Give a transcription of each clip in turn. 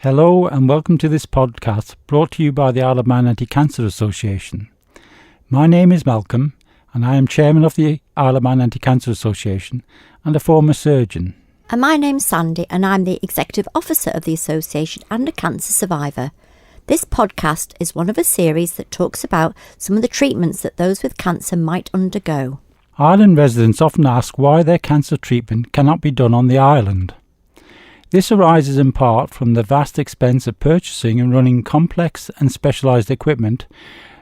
Hello and welcome to this podcast brought to you by the Isle of Man Anti-Cancer Association. My name is Malcolm and I am chairman of the Isle of Man Anti-Cancer Association and a former surgeon. And my name's Sandy and I'm the executive officer of the association and a cancer survivor. This podcast is one of a series that talks about some of the treatments that those with cancer might undergo. Island residents often ask why their cancer treatment cannot be done on the island. This arises in part from the vast expense of purchasing and running complex and specialised equipment,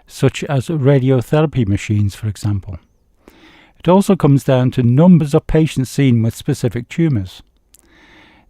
such as radiotherapy machines, for example. It also comes down to numbers of patients seen with specific tumours.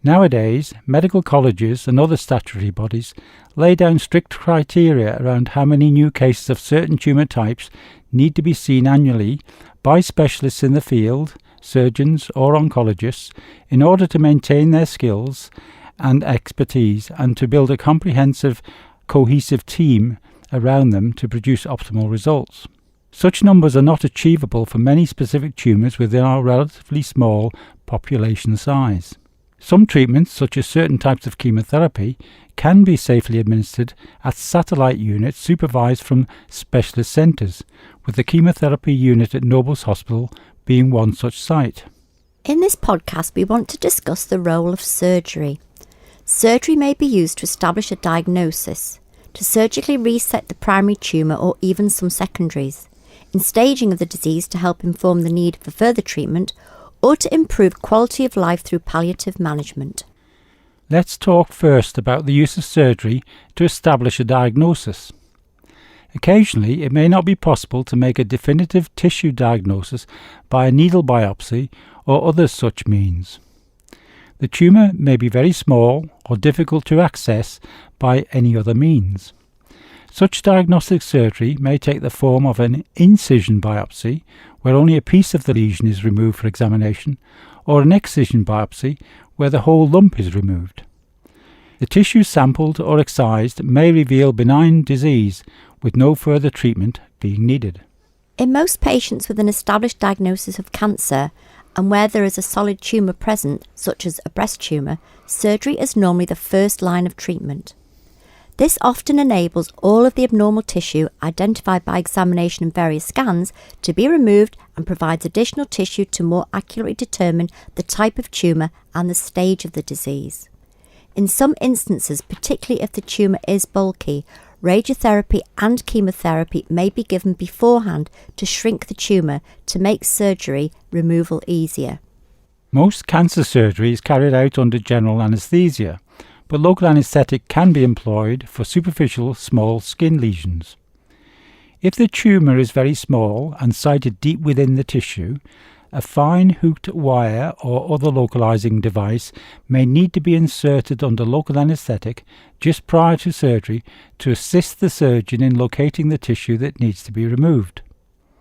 Nowadays, medical colleges and other statutory bodies lay down strict criteria around how many new cases of certain tumour types need to be seen annually by specialists in the field, surgeons or oncologists, in order to maintain their skills and expertise and to build a comprehensive, cohesive team around them to produce optimal results. Such numbers are not achievable for many specific tumours within our relatively small population size. Some treatments, such as certain types of chemotherapy, can be safely administered at satellite units supervised from specialist centres, with the chemotherapy unit at Nobles Hospital being one such site. In this podcast, we want to discuss the role of surgery. Surgery may be used to establish a diagnosis, to surgically reset the primary tumour or even some secondaries, in staging of the disease to help inform the need for further treatment, or to improve quality of life through palliative management. Let's talk first about the use of surgery to establish a diagnosis. Occasionally, it may not be possible to make a definitive tissue diagnosis by a needle biopsy or other such means. The tumour may be very small or difficult to access by any other means. Such diagnostic surgery may take the form of an incision biopsy, where only a piece of the lesion is removed for examination, or an excision biopsy, where the whole lump is removed. The tissue sampled or excised may reveal benign disease, with no further treatment being needed. In most patients with an established diagnosis of cancer, and where there is a solid tumour present, such as a breast tumour, surgery is normally the first line of treatment. This often enables all of the abnormal tissue identified by examination and various scans to be removed and provides additional tissue to more accurately determine the type of tumour and the stage of the disease. In some instances, particularly if the tumour is bulky, radiotherapy and chemotherapy may be given beforehand to shrink the tumour to make surgery removal easier. Most cancer surgery is carried out under general anaesthesia, but local anaesthetic can be employed for superficial small skin lesions. If the tumour is very small and sited deep within the tissue, a fine hooked wire or other localising device may need to be inserted under local anaesthetic just prior to surgery to assist the surgeon in locating the tissue that needs to be removed.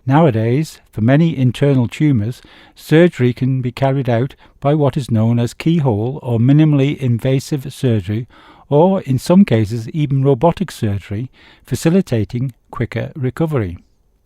Nowadays, for many internal tumours, surgery can be carried out by what is known as keyhole or minimally invasive surgery, or in some cases even robotic surgery, facilitating quicker recovery.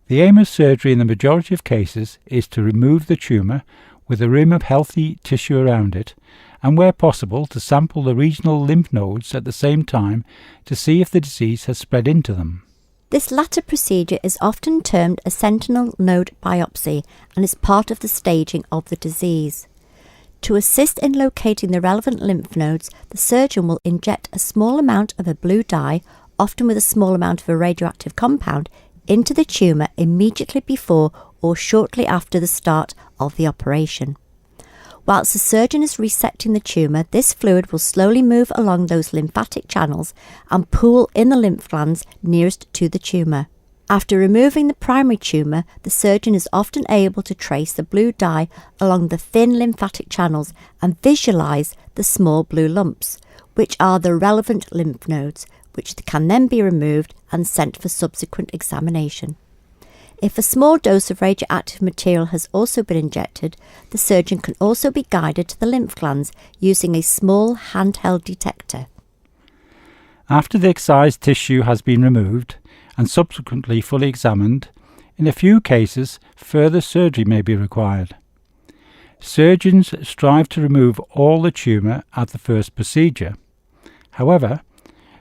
The aim of surgery in the majority of cases is to remove the tumour with a rim of healthy tissue around it, and where possible to sample the regional lymph nodes at the same time to see if the disease has spread into them. This latter procedure is often termed a sentinel node biopsy and is part of the staging of the disease. To assist in locating the relevant lymph nodes, the surgeon will inject a small amount of a blue dye, often with a small amount of a radioactive compound, into the tumour immediately before or shortly after the start of the operation. Whilst the surgeon is resecting the tumour, this fluid will slowly move along those lymphatic channels and pool in the lymph glands nearest to the tumour. After removing the primary tumour, the surgeon is often able to trace the blue dye along the thin lymphatic channels and visualise the small blue lumps, which are the relevant lymph nodes, which can then be removed and sent for subsequent examination. If a small dose of radioactive material has also been injected, the surgeon can also be guided to the lymph glands using a small handheld detector. After the excised tissue has been removed and subsequently fully examined, in a few cases further surgery may be required. Surgeons strive to remove all the tumour at the first procedure. However,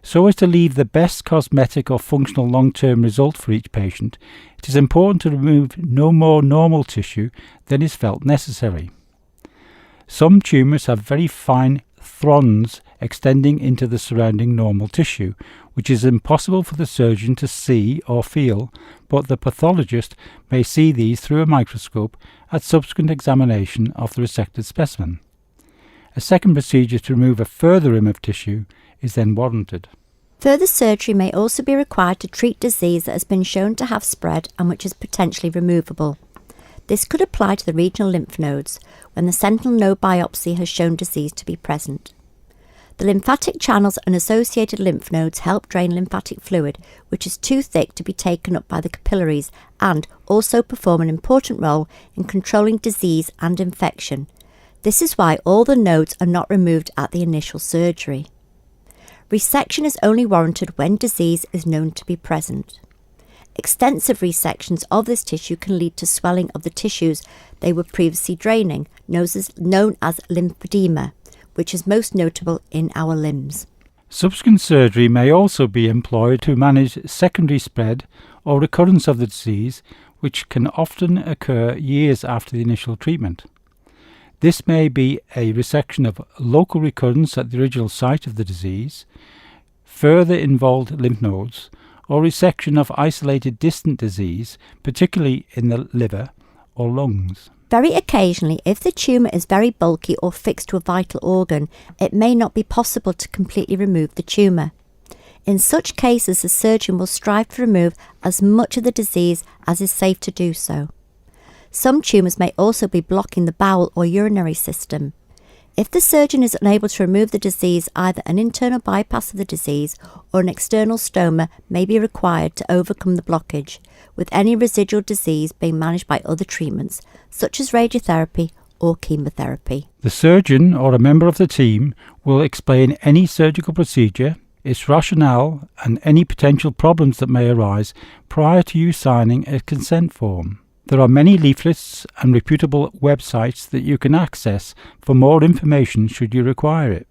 so as to leave the best cosmetic or functional long-term result for each patient, it is important to remove no more normal tissue than is felt necessary. Some tumours have very fine fronds extending into the surrounding normal tissue, which is impossible for the surgeon to see or feel, but the pathologist may see these through a microscope at subsequent examination of the resected specimen. A second procedure to remove a further rim of tissue is then warranted. Further surgery may also be required to treat disease that has been shown to have spread and which is potentially removable. This could apply to the regional lymph nodes when the sentinel node biopsy has shown disease to be present. The lymphatic channels and associated lymph nodes help drain lymphatic fluid, which is too thick to be taken up by the capillaries, and also perform an important role in controlling disease and infection. This is why all the nodes are not removed at the initial surgery. Resection is only warranted when disease is known to be present. Extensive resections of this tissue can lead to swelling of the tissues they were previously draining, known as lymphedema, which is most notable in our limbs. Subsequent surgery may also be employed to manage secondary spread or recurrence of the disease, which can often occur years after the initial treatment. This may be a resection of local recurrence at the original site of the disease, further involved lymph nodes, or resection of isolated distant disease, particularly in the liver or lungs. Very occasionally, if the tumour is very bulky or fixed to a vital organ, it may not be possible to completely remove the tumour. In such cases, the surgeon will strive to remove as much of the disease as is safe to do so. Some tumours may also be blocking the bowel or urinary system. If the surgeon is unable to remove the disease, either an internal bypass of the disease or an external stoma may be required to overcome the blockage, with any residual disease being managed by other treatments, such as radiotherapy or chemotherapy. The surgeon or a member of the team will explain any surgical procedure, its rationale, and any potential problems that may arise prior to you signing a consent form. There are many leaflets and reputable websites that you can access for more information should you require it.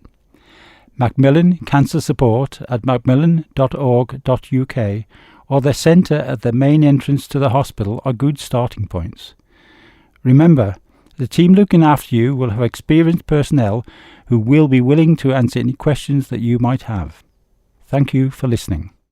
Macmillan Cancer Support at macmillan.org.uk or their centre at the main entrance to the hospital are good starting points. Remember, the team looking after you will have experienced personnel who will be willing to answer any questions that you might have. Thank you for listening.